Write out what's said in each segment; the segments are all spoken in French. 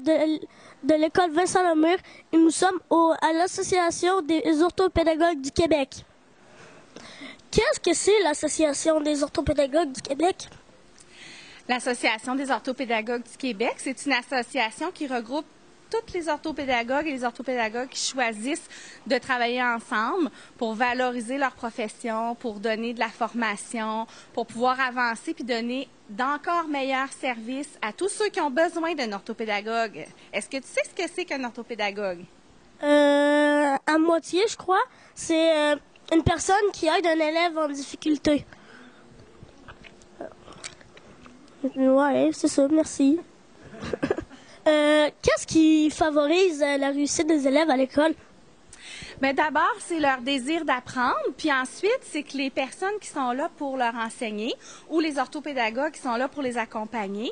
de l'école Vincent Lemire et nous sommes à l'Association des orthopédagogues du Québec. Qu'est-ce que c'est l'Association des orthopédagogues du Québec? L'Association des orthopédagogues du Québec, c'est une association qui regroupe tous les orthopédagogues et les orthopédagogues qui choisissent de travailler ensemble pour valoriser leur profession, pour donner de la formation, pour pouvoir avancer puis donner d'encore meilleurs services à tous ceux qui ont besoin d'un orthopédagogue. Est-ce que tu sais ce que c'est qu'un orthopédagogue? À moitié, je crois. C'est une personne qui aide un élève en difficulté. Ouais, c'est ça, merci. Qu'est-ce qui favorise la réussite des élèves à l'école? Bien, d'abord, c'est leur désir d'apprendre, puis ensuite, c'est que les personnes qui sont là pour leur enseigner ou les orthopédagogues qui sont là pour les accompagner,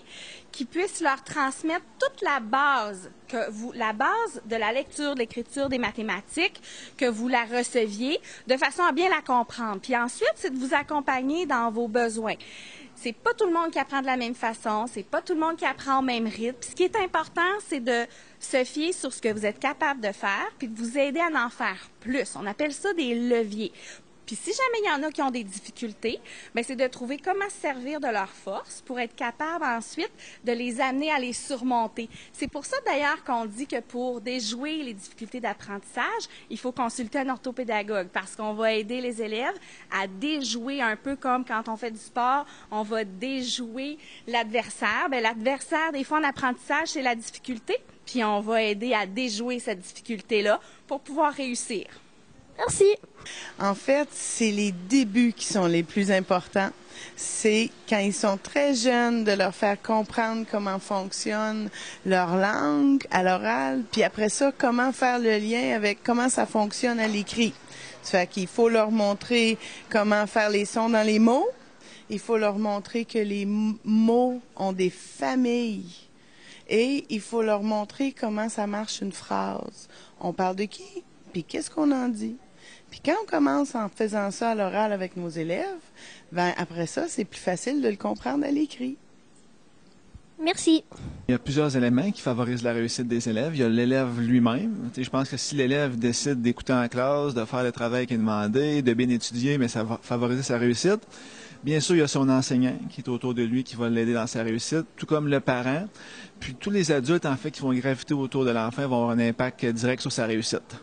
qui puissent leur transmettre toute la base de la lecture, de l'écriture, des mathématiques, que vous la receviez de façon à bien la comprendre. Puis ensuite, c'est de vous accompagner dans vos besoins. C'est pas tout le monde qui apprend de la même façon, c'est pas tout le monde qui apprend au même rythme. Puis ce qui est important, c'est de se fier sur ce que vous êtes capable de faire, puis de vous aider à en faire plus. On appelle ça des leviers. Puis si jamais il y en a qui ont des difficultés, bien, c'est de trouver comment se servir de leur force pour être capable ensuite de les amener à les surmonter. C'est pour ça d'ailleurs qu'on dit que pour déjouer les difficultés d'apprentissage, il faut consulter un orthopédagogue parce qu'on va aider les élèves à déjouer un peu comme quand on fait du sport, on va déjouer l'adversaire. Bien, l'adversaire, des fois en apprentissage, c'est la difficulté, puis on va aider à déjouer cette difficulté-là pour pouvoir réussir. Merci. En fait, c'est les débuts qui sont les plus importants. C'est quand ils sont très jeunes de leur faire comprendre comment fonctionne leur langue à l'oral, puis après ça, comment faire le lien avec comment ça fonctionne à l'écrit. Ça fait qu'il faut leur montrer comment faire les sons dans les mots. Il faut leur montrer que les mots ont des familles. Et il faut leur montrer comment ça marche une phrase. On parle de qui? Puis qu'est-ce qu'on en dit? Puis quand on commence en faisant ça à l'oral avec nos élèves, ben après ça, c'est plus facile de le comprendre à l'écrit. Merci. Il y a plusieurs éléments qui favorisent la réussite des élèves. Il y a l'élève lui-même. Je pense que si l'élève décide d'écouter en classe, de faire le travail qui est demandé, de bien étudier, mais ça va favoriser sa réussite. Bien sûr, il y a son enseignant qui est autour de lui, qui va l'aider dans sa réussite, tout comme le parent. Puis tous les adultes, en fait, qui vont graviter autour de l'enfant vont avoir un impact direct sur sa réussite.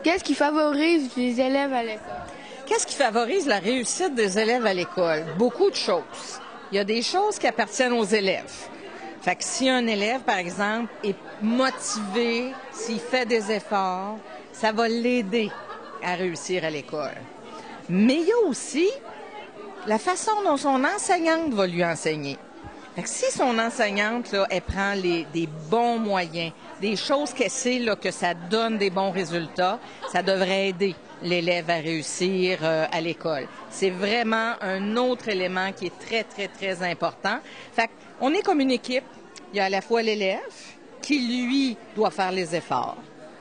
Qu'est-ce qui favorise les élèves à l'école? Qu'est-ce qui favorise la réussite des élèves à l'école? Beaucoup de choses. Il y a des choses qui appartiennent aux élèves. Fait que si un élève, par exemple, est motivé, s'il fait des efforts, ça va l'aider à réussir à l'école. Mais il y a aussi la façon dont son enseignante va lui enseigner. Fait que si son enseignante, là, elle prend des bons moyens, des choses qu'elle sait là, que ça donne des bons résultats, ça devrait aider l'élève à réussir à l'école. C'est vraiment un autre élément qui est très, très, très important. Fait qu'on est comme une équipe. Il y a à la fois l'élève qui, lui, doit faire les efforts,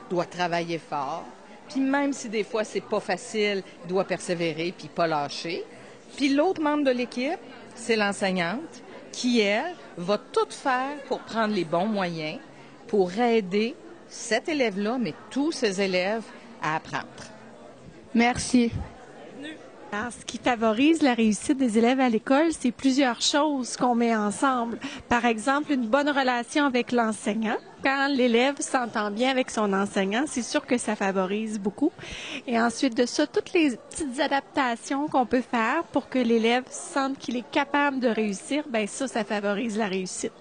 doit travailler fort. Puis même si des fois, c'est pas facile, il doit persévérer puis pas lâcher. Puis l'autre membre de l'équipe, c'est l'enseignante qui, elle, va tout faire pour prendre les bons moyens pour aider cet élève-là, mais tous ces élèves à apprendre. Merci. Alors, ce qui favorise la réussite des élèves à l'école, c'est plusieurs choses qu'on met ensemble. Par exemple, une bonne relation avec l'enseignant. Quand l'élève s'entend bien avec son enseignant, c'est sûr que ça favorise beaucoup. Et ensuite de ça, toutes les petites adaptations qu'on peut faire pour que l'élève sente qu'il est capable de réussir, bien ça favorise la réussite.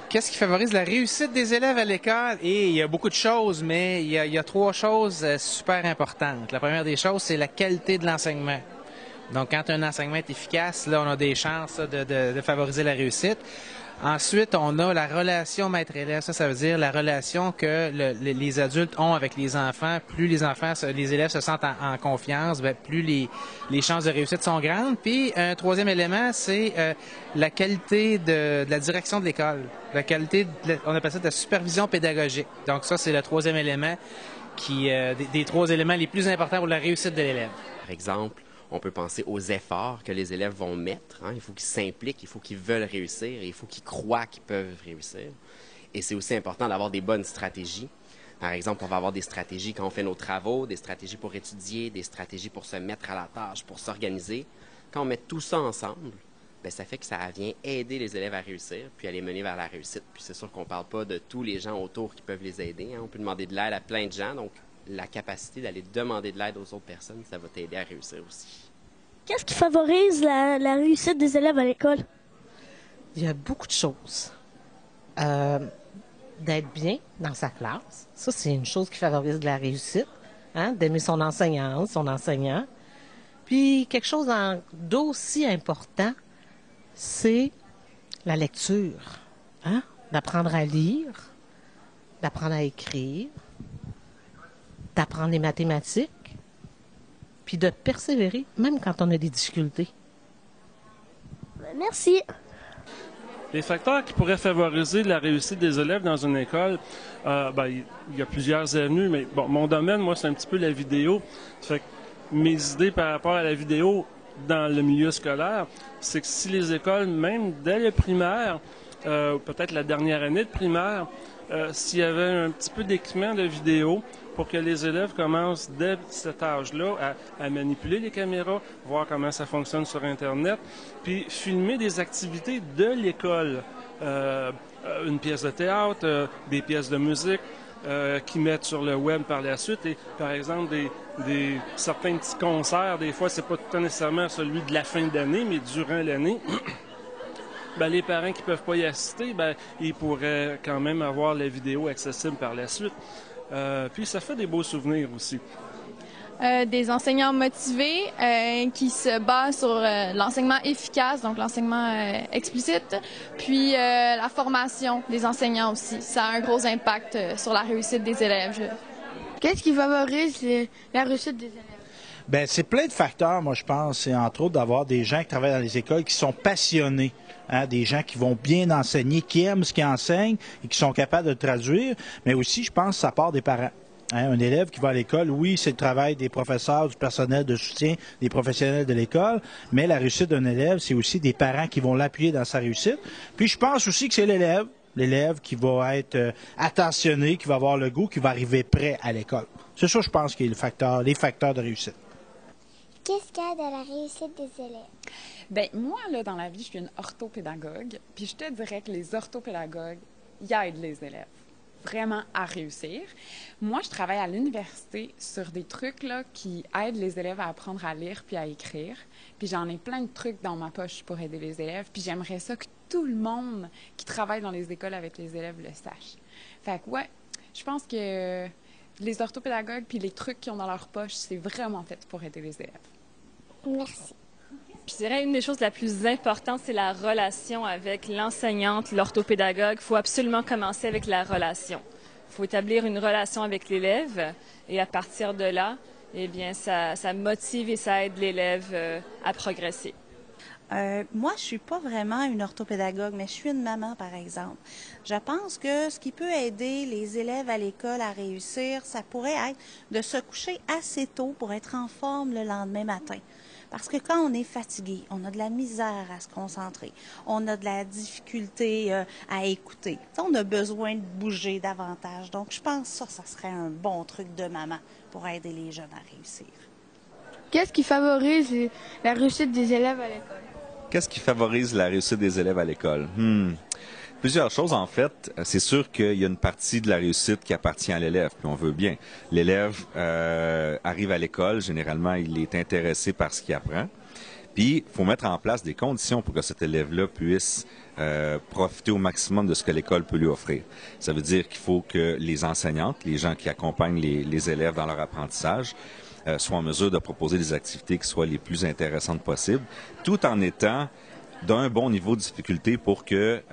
Qu'est-ce qui favorise la réussite des élèves à l'école? Et il y a beaucoup de choses, mais il y a trois choses super importantes. La première des choses, c'est la qualité de l'enseignement. Donc, quand un enseignement est efficace, là, on a des chances de favoriser la réussite. Ensuite, on a la relation maître-élève. Ça veut dire la relation que les adultes ont avec les enfants. Plus les élèves se sentent en confiance, bien, plus les chances de réussite sont grandes. Puis, un troisième élément, c'est la qualité de la direction de l'école. La qualité, on appelle ça de la supervision pédagogique. Donc, ça, c'est le troisième élément des trois éléments les plus importants pour la réussite de l'élève. Par exemple, On peut penser aux efforts que les élèves vont mettre. Il faut qu'ils s'impliquent, il faut qu'ils veulent réussir, et il faut qu'ils croient qu'ils peuvent réussir. Et c'est aussi important d'avoir des bonnes stratégies. Par exemple, on va avoir des stratégies quand on fait nos travaux, des stratégies pour étudier, des stratégies pour se mettre à la tâche, pour s'organiser. Quand on met tout ça ensemble, bien, ça fait que ça vient aider les élèves à réussir, puis à les mener vers la réussite. Puis c'est sûr qu'on ne parle pas de tous les gens autour qui peuvent les aider. On peut demander de l'aide à plein de gens, donc la capacité d'aller demander de l'aide aux autres personnes, ça va t'aider à réussir aussi. Qu'est-ce qui favorise la réussite des élèves à l'école? Il y a beaucoup de choses. D'être bien dans sa classe, ça c'est une chose qui favorise la réussite, d'aimer son enseignante, son enseignant. Puis quelque chose d'aussi important, c'est la lecture, d'apprendre à lire, d'apprendre à écrire, d'apprendre les mathématiques, puis de persévérer, même quand on a des difficultés. Merci. Les facteurs qui pourraient favoriser la réussite des élèves dans une école, il y a plusieurs avenues, mais bon, mon domaine, moi, c'est un petit peu la vidéo. Ça fait que mes idées par rapport à la vidéo dans le milieu scolaire, c'est que si les écoles, même dès le primaire, peut-être la dernière année de primaire, s'il y avait un petit peu d'équipement de vidéo pour que les élèves commencent dès cet âge-là à manipuler les caméras, voir comment ça fonctionne sur Internet, puis filmer des activités de l'école, une pièce de théâtre, des pièces de musique, qui mettent sur le web par la suite. Et par exemple, certains petits concerts, des fois, c'est pas nécessairement celui de la fin d'année, mais durant l'année. Les parents qui ne peuvent pas y assister, ils pourraient quand même avoir la vidéo accessible par la suite. Puis ça fait des beaux souvenirs aussi. Des enseignants motivés qui se basent sur l'enseignement efficace, donc l'enseignement explicite, puis la formation des enseignants aussi. Ça a un gros impact sur la réussite des élèves. Qu'est-ce qui favorise la réussite des élèves? Bien, c'est plein de facteurs, moi, je pense. C'est entre autres d'avoir des gens qui travaillent dans les écoles qui sont passionnés. Des gens qui vont bien enseigner, qui aiment ce qu'ils enseignent et qui sont capables de le traduire. Mais aussi, je pense que ça part des parents. Un élève qui va à l'école, oui, c'est le travail des professeurs, du personnel de soutien, des professionnels de l'école, mais la réussite d'un élève, c'est aussi des parents qui vont l'appuyer dans sa réussite. Puis je pense aussi que c'est l'élève qui va être attentionné, qui va avoir le goût, qui va arriver prêt à l'école. C'est ça, je pense, qui est les facteurs de réussite. Qu'est-ce qu'il y a de la réussite des élèves? Bien, moi, là, dans la vie, je suis une orthopédagogue, puis je te dirais que les orthopédagogues, ils aident les élèves vraiment à réussir. Moi, je travaille à l'université sur des trucs là, qui aident les élèves à apprendre à lire puis à écrire. Puis j'en ai plein de trucs dans ma poche pour aider les élèves. Puis j'aimerais ça que tout le monde qui travaille dans les écoles avec les élèves le sache. Fait que, ouais, je pense que les orthopédagogues puis les trucs qu'ils ont dans leur poche, c'est vraiment fait pour aider les élèves. Merci. Puis je dirais une des choses la plus importantes, c'est la relation avec l'enseignante, l'orthopédagogue. Il faut absolument commencer avec la relation. Il faut établir une relation avec l'élève et à partir de là, eh bien, ça motive et ça aide l'élève à progresser. Moi, je suis pas vraiment une orthopédagogue, mais je suis une maman, par exemple. Je pense que ce qui peut aider les élèves à l'école à réussir, ça pourrait être de se coucher assez tôt pour être en forme le lendemain matin. Parce que quand on est fatigué, on a de la misère à se concentrer, on a de la difficulté à écouter. On a besoin de bouger davantage. Donc, je pense que ça serait un bon truc de maman pour aider les jeunes à réussir. Qu'est-ce qui favorise la réussite des élèves à l'école? Qu'est-ce qui favorise la réussite des élèves à l'école? Plusieurs choses, en fait. C'est sûr qu'il y a une partie de la réussite qui appartient à l'élève, puis on veut bien. L'élève arrive à l'école, généralement, il est intéressé par ce qu'il apprend. Puis, il faut mettre en place des conditions pour que cet élève-là puisse profiter au maximum de ce que l'école peut lui offrir. Ça veut dire qu'il faut que les enseignantes, les gens qui accompagnent les élèves dans leur apprentissage, soient en mesure de proposer des activités qui soient les plus intéressantes possibles, tout en étant d'un bon niveau de difficulté pour que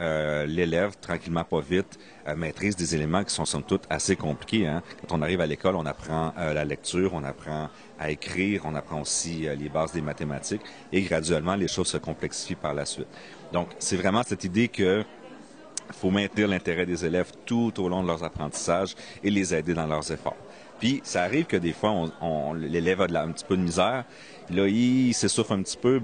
l'élève, tranquillement, pas vite, maîtrise des éléments qui sont somme toute assez compliqués. Quand on arrive à l'école, on apprend la lecture, on apprend à écrire, on apprend aussi les bases des mathématiques et graduellement, les choses se complexifient par la suite. Donc, c'est vraiment cette idée que il faut maintenir l'intérêt des élèves tout au long de leurs apprentissages et les aider dans leurs efforts. Puis ça arrive que des fois, l'élève a un petit peu de misère. Là, il s'essouffle un petit peu.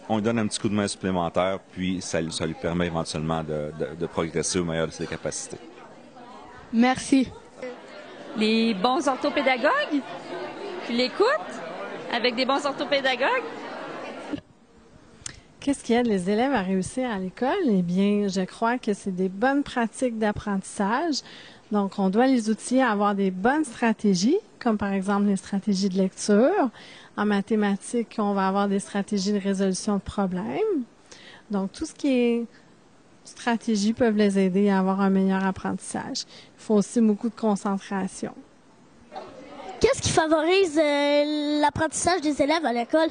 On lui donne un petit coup de main supplémentaire, puis ça lui permet éventuellement de progresser au meilleur de ses capacités. Merci. Les bons orthopédagogues, puis l'écoute avec des bons orthopédagogues. Qu'est-ce qui aide les élèves à réussir à l'école? Eh bien, je crois que c'est des bonnes pratiques d'apprentissage. Donc, on doit les outiller à avoir des bonnes stratégies, comme par exemple les stratégies de lecture. En mathématiques, on va avoir des stratégies de résolution de problèmes. Donc, tout ce qui est stratégies peuvent les aider à avoir un meilleur apprentissage. Il faut aussi beaucoup de concentration. Qu'est-ce qui favorise l'apprentissage des élèves à l'école?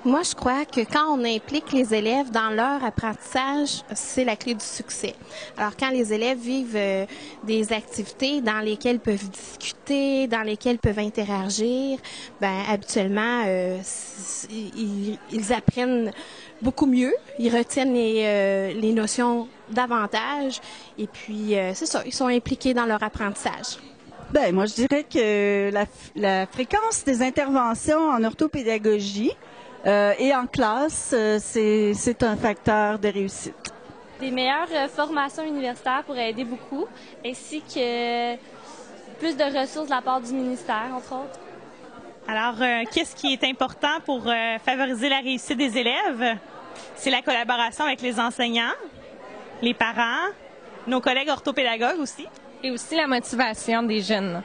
Moi, je crois que quand on implique les élèves dans leur apprentissage, c'est la clé du succès. Alors, quand les élèves vivent des activités dans lesquelles ils peuvent discuter, dans lesquelles ils peuvent interagir, habituellement, ils apprennent beaucoup mieux, ils retiennent les notions davantage, et puis, c'est ça, ils sont impliqués dans leur apprentissage. Moi, je dirais que la fréquence des interventions en orthopédagogie et en classe, c'est un facteur de réussite. Des meilleures formations universitaires pourraient aider beaucoup, ainsi que plus de ressources de la part du ministère, entre autres. Alors, qu'est-ce qui est important pour favoriser la réussite des élèves? C'est la collaboration avec les enseignants, les parents, nos collègues orthopédagogues aussi. Et aussi la motivation des jeunes.